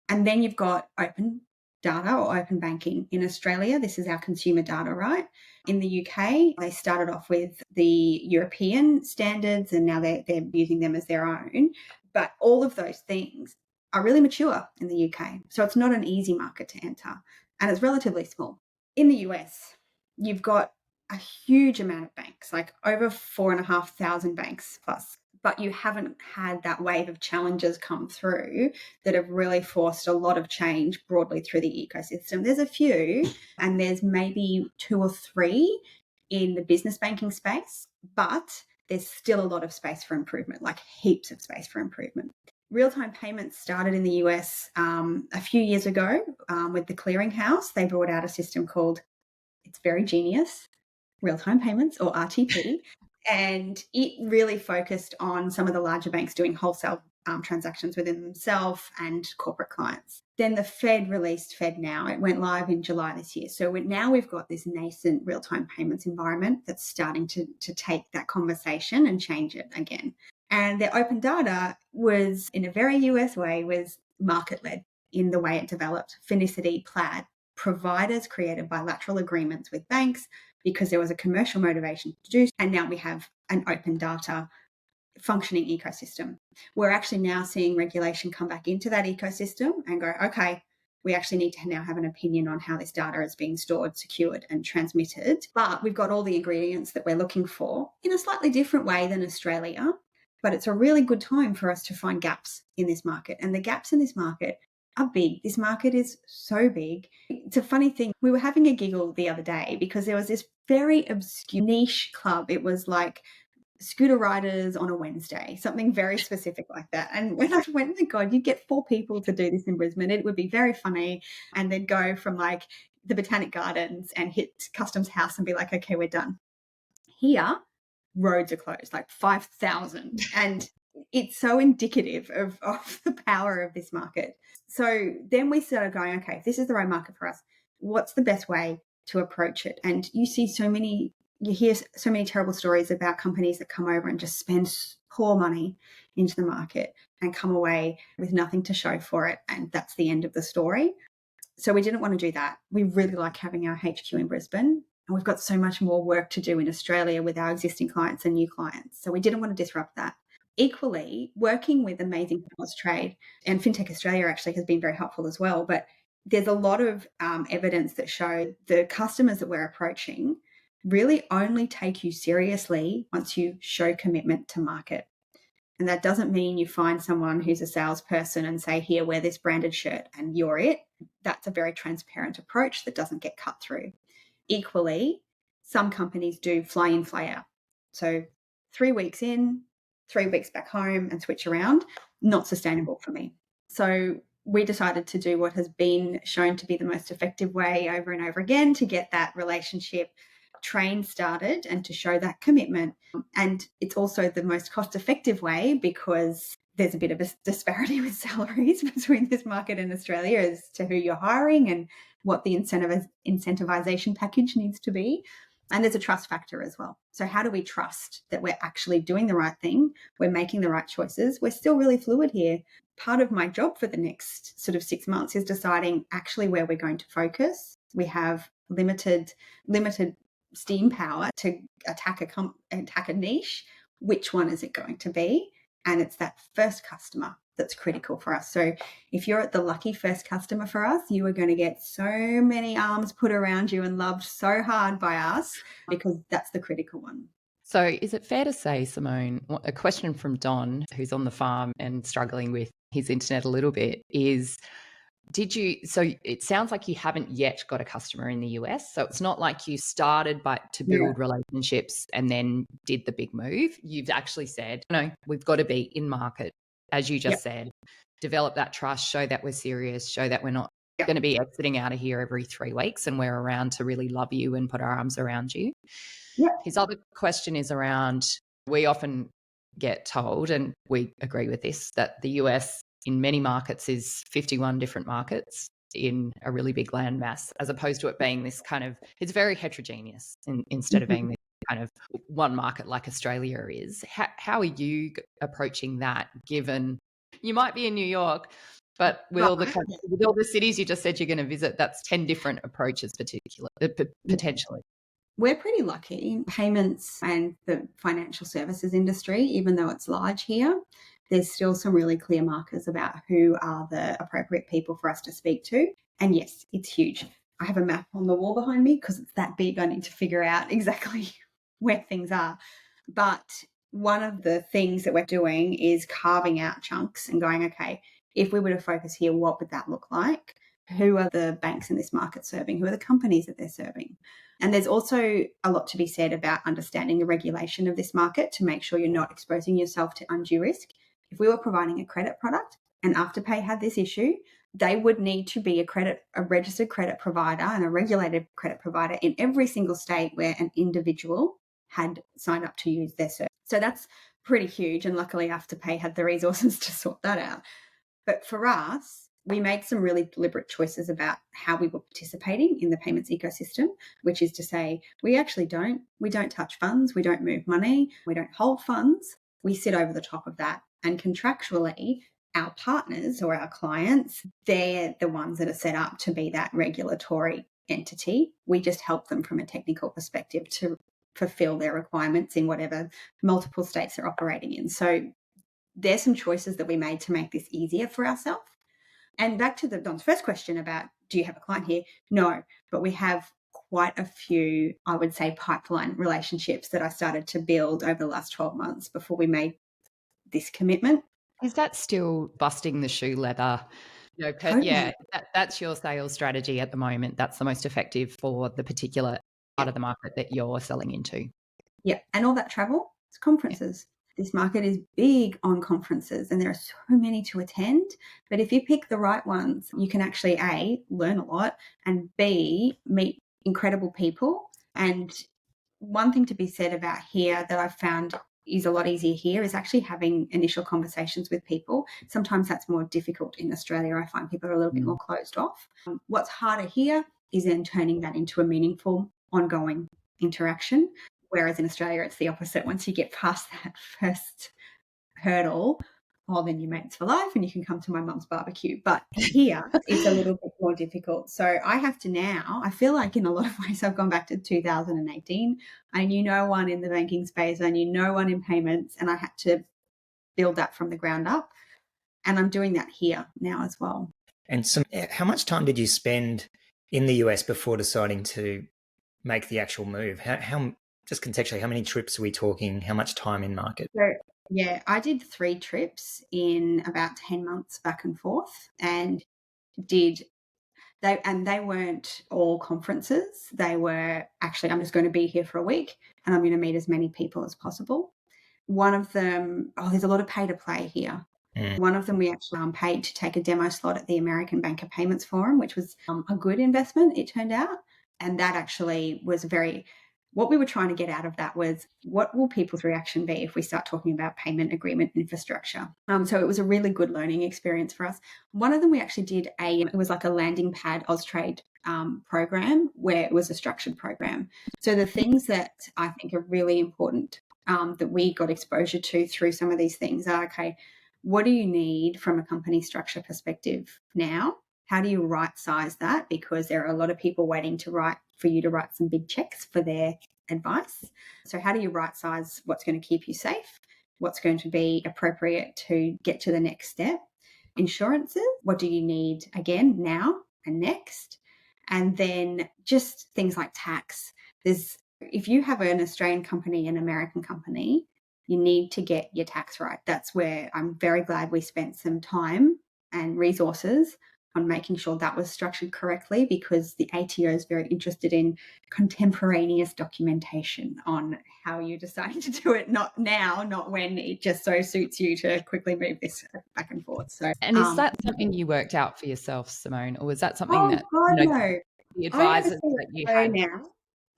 And then you've got open data or open banking. In Australia, this is our consumer data, right? In the UK, they started off with the European standards and now they're using them as their own. But all of those things are really mature in the UK. So it's not an easy market to enter and it's relatively small. In the US, you've got a huge amount of banks, like over 4,500 banks plus, but you haven't had that wave of challenges come through that have really forced a lot of change broadly through the ecosystem. There's a few, and there's maybe 2 or 3 in the business banking space, but there's still a lot of space for improvement, like heaps of space for improvement. Real-time payments started in the US a few years ago with the clearinghouse. They brought out a system called, it's very genius, real-time payments or RTP. And it really focused on some of the larger banks doing wholesale transactions within themselves and corporate clients. Then the Fed released FedNow. It went live in July this year. So now we've got this nascent real-time payments environment that's starting to take that conversation and change it again. And their open data was, in a very US way, was market-led in the way it developed. Finicity, Plaid, providers created bilateral agreements with banks because there was a commercial motivation to do so. And now we have an open data functioning ecosystem. We're actually now seeing regulation come back into that ecosystem and go, okay, we actually need to now have an opinion on how this data is being stored, secured and transmitted. But we've got all the ingredients that we're looking for in a slightly different way than Australia. But it's a really good time for us to find gaps in this market. And the gaps in this market are big. This market is so big. It's a funny thing. We were having a giggle the other day because there was this very obscure niche club. It was like scooter riders on a Wednesday, something very specific like that. And when I went, oh my God, you get 4 people to do this in Brisbane, it would be very funny. And they'd go from like the Botanic Gardens and hit Customs House and be like, okay, we're done. Here, roads are closed, like 5,000. And it's so indicative of the power of this market. So then we started going, okay, if this is the right market for us, what's the best way to approach it? And you hear so many terrible stories about companies that come over and just spend poor money into the market and come away with nothing to show for it. And that's the end of the story. So we didn't want to do that. We really like having our HQ in Brisbane. And we've got so much more work to do in Australia with our existing clients and new clients. So we didn't want to disrupt that. Equally, working with amazing Austrade and Fintech Australia actually has been very helpful as well. But there's a lot of evidence that show the customers that we're approaching really only take you seriously once you show commitment to market. And that doesn't mean you find someone who's a salesperson and say, here, wear this branded shirt and you're it. That's a very transparent approach that doesn't get cut through. Equally, some companies do fly in, fly out. So 3 weeks in, 3 weeks back home and switch around, not sustainable for me. So we decided to do what has been shown to be the most effective way over and over again to get that relationship train started and to show that commitment. And it's also the most cost-effective way because there's a bit of a disparity with salaries between this market and Australia as to who you're hiring and what the incentivization package needs to be. And there's a trust factor as well. So how do we trust that we're actually doing the right thing? We're making the right choices. We're still really fluid here. Part of my job for the next sort of 6 months is deciding actually where we're going to focus. We have limited steam power to attack a niche. Which one is it going to be? And it's that first customer that's critical for us. So if you're at the lucky first customer for us, you are going to get so many arms put around you and loved so hard by us because that's the critical one. So is it fair to say, Simone, a question from Don, who's on the farm and struggling with his internet a little bit, is So it sounds like you haven't yet got a customer in the US. So it's not like you started to build relationships and then did the big move. You've actually said, no, we've got to be in market, as you just said, develop that trust, show that we're serious, show that we're not going to be exiting out of here every 3 weeks, and we're around to really love you and put our arms around you. His other question is around, we often get told, and we agree with this, that the US in many markets is 51 different markets in a really big landmass, as opposed to it being this kind of, it's very heterogeneous instead of being this kind of one market like Australia is. How are you approaching that, given you might be in New York, but with all the cities you just said you're going to visit, that's 10 different approaches potentially. We're pretty lucky. Payments and the financial services industry, even though it's large here, there's still some really clear markers about who are the appropriate people for us to speak to. And yes, it's huge. I have a map on the wall behind me because it's that big. I need to figure out exactly where things are. But one of the things that we're doing is carving out chunks and going, okay, if we were to focus here, what would that look like? Who are the banks in this market serving? Who are the companies that they're serving? And there's also a lot to be said about understanding the regulation of this market to make sure you're not exposing yourself to undue risk. If we were providing a credit product and Afterpay had this issue, they would need to be a registered credit provider and a regulated credit provider in every single state where an individual had signed up to use their service. So that's pretty huge. And luckily Afterpay had the resources to sort that out. But for us, we made some really deliberate choices about how we were participating in the payments ecosystem, which is to say, we don't touch funds, we don't move money, we don't hold funds, we sit over the top of that. And contractually, our partners or our clients, they're the ones that are set up to be that regulatory entity. We just help them from a technical perspective to fulfill their requirements in whatever multiple states they're operating in. So there's some choices that we made to make this easier for ourselves. And back to Don's first question about, do you have a client here? No, but we have quite a few, I would say, pipeline relationships that I started to build over the last 12 months before we made this commitment. Is that still busting the shoe leather? Totally. That's your sales strategy at the moment. That's the most effective for the particular part of the market that you're selling into. Yeah, and all that travel, it's conferences. This market is big on conferences and there are so many to attend. But if you pick the right ones, you can actually, A, learn a lot, and B, meet incredible people. And one thing to be said about here that I've found is a lot easier here is actually having initial conversations with people. Sometimes that's more difficult in Australia. I find people are a little bit more closed off. What's harder here is then turning that into a meaningful, ongoing interaction. Whereas in Australia, it's the opposite. Once you get past that first hurdle, then you're mates for life and you can come to my mum's barbecue. But here, it's a little bit more difficult. So I have to now, I feel like in a lot of ways, I've gone back to 2018. I knew no one in the banking space. I knew no one in payments. And I had to build that from the ground up. And I'm doing that here now as well. And how much time did you spend in the US before deciding to make the actual move? How just contextually, how many trips are we talking? How much time in market? So, yeah, I did 3 trips in about 10 months back and forth, and they weren't all conferences. They were actually, I'm just going to be here for a week and I'm going to meet as many people as possible. One of them, there's a lot of pay to play here. One of them we actually paid to take a demo slot at the American Banker Payments Forum, which was a good investment, it turned out. And that actually was what we were trying to get out of that was, what will people's reaction be if we start talking about payment agreement infrastructure? So it was a really good learning experience for us. One of them we actually did it was like a landing pad Austrade program where it was a structured program. So the things that I think are really important that we got exposure to through some of these things are, okay, what do you need from a company structure perspective now? How do you right size that? Because there are a lot of people waiting for you to write some big checks for their advice. So how do you right size what's going to keep you safe? What's going to be appropriate to get to the next step? Insurances, what do you need again now and next? And then just things like tax. If you have an Australian company, an American company, you need to get your tax right. That's where I'm very glad we spent some time and resources on making sure that was structured correctly, because the ATO is very interested in contemporaneous documentation on how you decide to do it, not now, not when it just so suits you to quickly move this back and forth. So, And is that something you worked out for yourself, Simone, or was that something oh that God, no. the I have a advisors that you CFO had? now.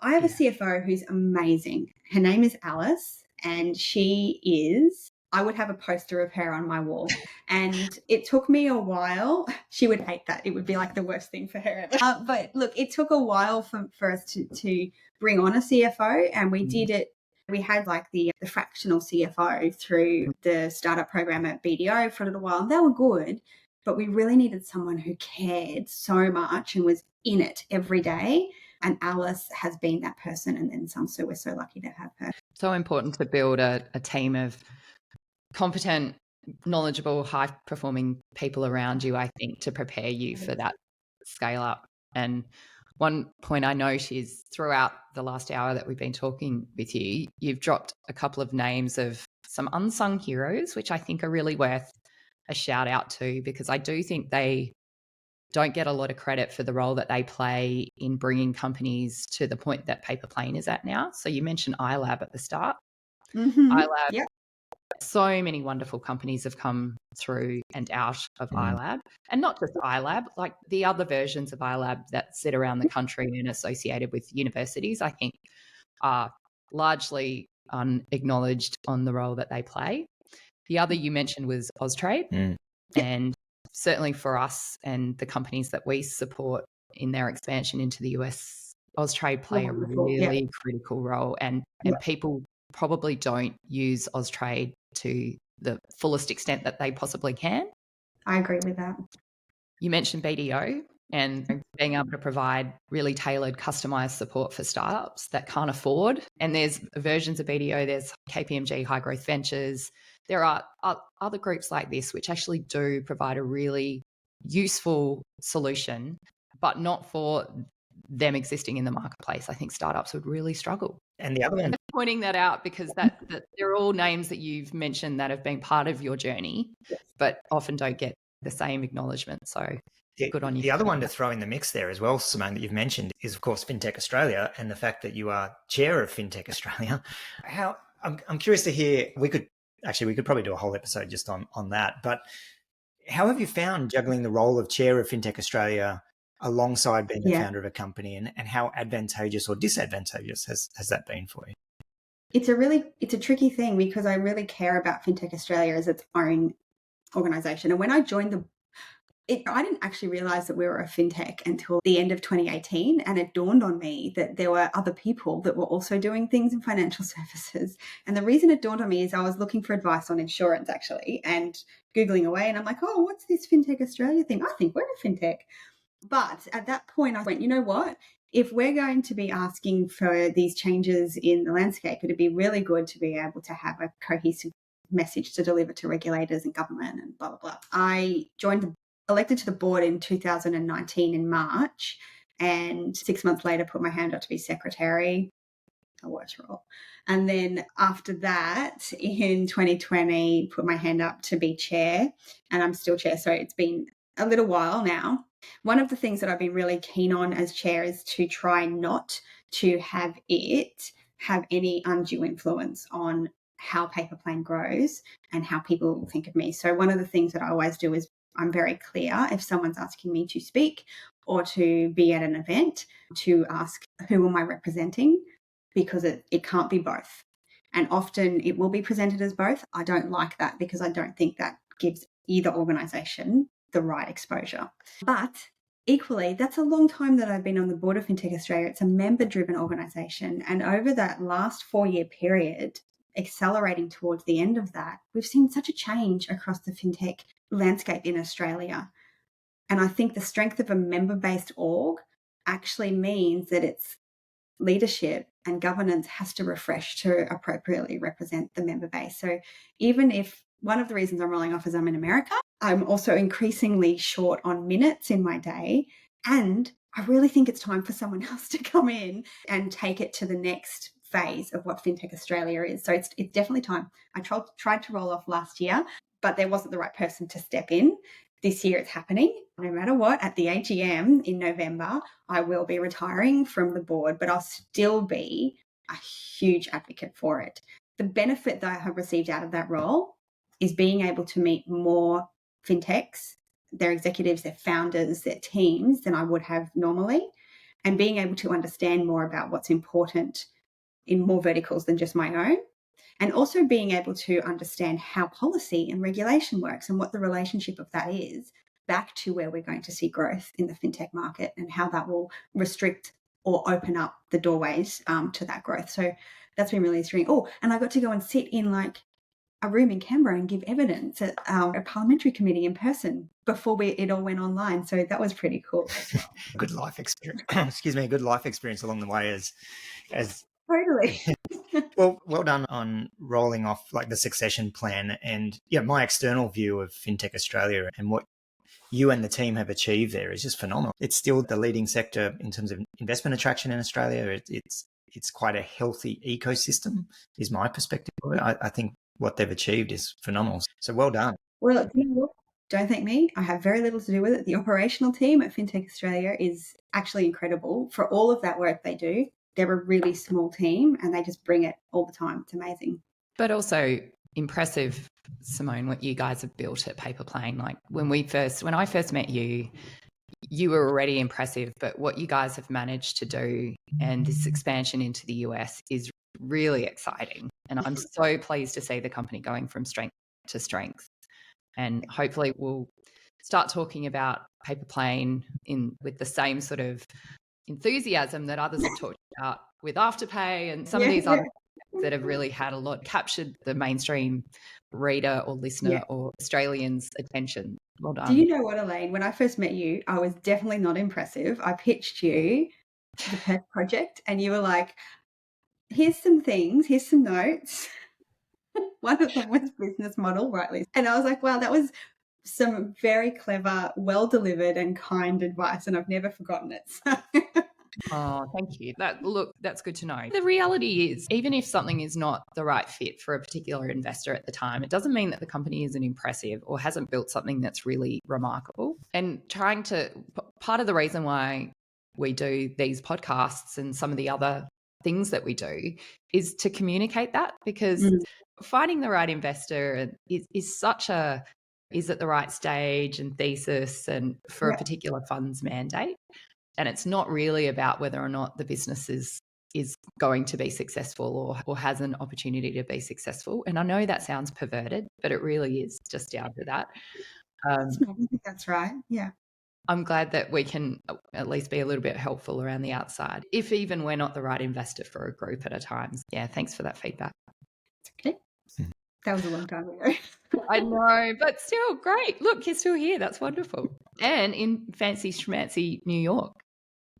I have a CFO who's amazing. Her name is Alice, and she is, I would have a poster of her on my wall. And it took me a while. She would hate that. It would be like the worst thing for her ever. But look, it took a while for us to bring on a CFO, and we did it. We had like the fractional CFO through the startup program at BDO for a little while, and they were good. But we really needed someone who cared so much and was in it every day. And Alice has been that person, and then some. So we're so lucky to have her. So important to build a team of competent, knowledgeable, high-performing people around you, I think, to prepare you for that scale up. And one point I note is throughout the last hour that we've been talking with you, you've dropped a couple of names of some unsung heroes, which I think are really worth a shout out to, because I do think they don't get a lot of credit for the role that they play in bringing companies to the point that Paypa Plane is at now. So you mentioned iLab at the start. iLab, Yep. so many wonderful companies have come through and out of iLab, and not just iLab, like the other versions of iLab that sit around the country and associated with universities, I think are largely unacknowledged on the role that they play. The other you mentioned was Austrade, and certainly for us and the companies that we support in their expansion into the US, Austrade play a really critical role, and people probably don't use Austrade to the fullest extent that they possibly can. I agree with that. You mentioned BDO and being able to provide really tailored, customized support for startups that can't afford. And there's versions of BDO, there's KPMG, High Growth Ventures. There are other groups like this which actually do provide a really useful solution, but not for them existing in the marketplace. I think startups would really struggle. And the other one, Pointing that out because that they're all names that you've mentioned that have been part of your journey, but often don't get the same acknowledgement. So good on you. The other one to throw in the mix there as well, Simone, that you've mentioned is, of course, Fintech Australia, and the fact that you are chair of Fintech Australia. I'm curious to hear. We could probably do a whole episode just on that. But how have you found juggling the role of chair of Fintech Australia alongside being the founder of a company, and how advantageous or disadvantageous has that been for you? It's a tricky thing, because I really care about Fintech Australia as its own organisation. And when I joined I didn't actually realise that we were a fintech until the end of 2018, and it dawned on me that there were other people that were also doing things in financial services. And the reason it dawned on me is I was looking for advice on insurance, actually, and Googling away, and I'm like, oh, what's this Fintech Australia thing? I think we're a fintech. But at that point, I went, you know what? If we're going to be asking for these changes in the landscape, it'd be really good to be able to have a cohesive message to deliver to regulators and government and blah, blah, blah. I elected to the board in 2019 in March, and 6 months later put my hand up to be secretary, a worse role. And then after that, in 2020, put my hand up to be chair, and I'm still chair. So it's been a little while now. One of the things that I've been really keen on as chair is to try not to have it have any undue influence on how Paypa Plane grows and how people think of me. So one of the things that I always do is I'm very clear if someone's asking me to speak or to be at an event, to ask who am I representing, because it can't be both. And often it will be presented as both. I don't like that, because I don't think that gives either organisation the right exposure. But equally, that's a long time that I've been on the board of Fintech Australia. It's a member-driven organisation. And over that last 4-year period, accelerating towards the end of that, we've seen such a change across the fintech landscape in Australia. And I think the strength of a member-based org actually means that its leadership and governance has to refresh to appropriately represent the member base. So even if one of the reasons I'm rolling off is I'm in America, I'm also increasingly short on minutes in my day. And I really think it's time for someone else to come in and take it to the next phase of what Fintech Australia is. So it's definitely time. I tried to roll off last year, but there wasn't the right person to step in. this year it's happening. No matter what, at the AGM in November, I will be retiring from the board, but I'll still be a huge advocate for it. The benefit that I have received out of that role is being able to meet more fintechs, their executives, their founders, their teams than I would have normally, and being able to understand more about what's important in more verticals than just my own. And also being able to understand how policy and regulation works and what the relationship of that is back to where we're going to see growth in the fintech market and how that will restrict or open up the doorways to that growth. So that's been really interesting. Oh, and I got to go and sit in like a room in Canberra and give evidence at a parliamentary committee in person before it all went online. So that was pretty cool as well. Good life experience. Excuse me, a good life experience along the way as Totally. well done on rolling off like the succession plan. And yeah, my external view of Fintech Australia and what you and the team have achieved there is just phenomenal. It's still the leading sector in terms of investment attraction in Australia. It's quite a healthy ecosystem, is my perspective. I think what they've achieved is phenomenal. So well done. Well, don't thank me. I have very little to do with it. The operational team at Fintech Australia is actually incredible for all of that work they do. They're a really small team and they just bring it all the time. It's amazing. But also impressive, Simone, what you guys have built at Paypa Plane. Like when I first met you, you were already impressive, but what you guys have managed to do and this expansion into the US is really exciting. And I'm so pleased to see the company going from strength to strength. And hopefully we'll start talking about Paypa Plane with the same sort of enthusiasm that others have talked about with Afterpay and some of these other that have really had captured the mainstream reader or listener or Australians' attention. Well done. Do you know what, Elaine? When I first met you, I was definitely not impressive. I pitched you the Perch Project and you were like, here's some things, here's some notes. One of them was business model, rightly. And I was like, wow, that was some very clever, well-delivered and kind advice, and I've never forgotten it. So. Oh, thank you. That's good to know. The reality is, even if something is not the right fit for a particular investor at the time, it doesn't mean that the company isn't impressive or hasn't built something that's really remarkable. And part of the reason why we do these podcasts and some of the other things that we do is to communicate that, because finding the right investor is at the right stage and thesis and for a particular fund's mandate. And it's not really about whether or not the business is going to be successful or has an opportunity to be successful. And I know that sounds perverted, but it really is just down to that. I think that's right. Yeah. I'm glad that we can at least be a little bit helpful around the outside, if even we're not the right investor for a group at a time. Yeah, thanks for that feedback. It's okay. That was a long time ago. I know, but still great. Look, you're still here. That's wonderful. And in fancy schmancy New York.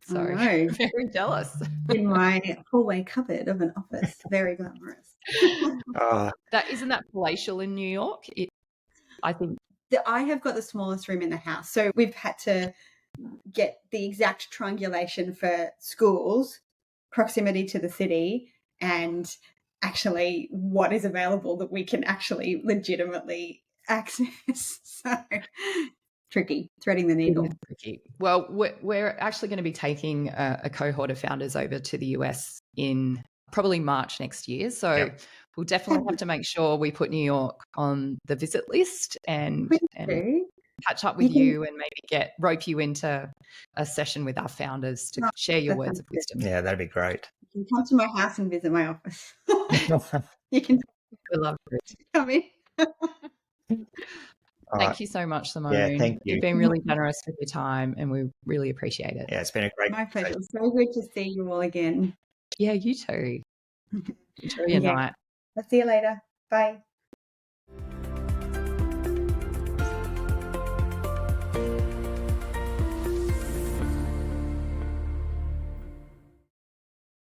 So very jealous. In my hallway cupboard of an office. Very glamorous. Isn't that palatial in New York? I think. I have got the smallest room in the house. So we've had to get the exact triangulation for schools, proximity to the city, and actually what is available that we can actually legitimately access. So tricky, threading the needle. Tricky. Well, we're actually going to be taking a cohort of founders over to the US in probably March next year. So we'll definitely have to make sure we put New York on the visit list and catch up with you and maybe rope you into a session with our founders to share your words of wisdom. Yeah, that'd be great. You can come to my house and visit my office. You can love it. Come in. Thank you so much, Simone. Yeah, thank you. You've been really generous with your time and we really appreciate it. Yeah, it's been a great My pleasure. It's so good to see you all again. Yeah, you too. Enjoy your night. I'll see you later. Bye.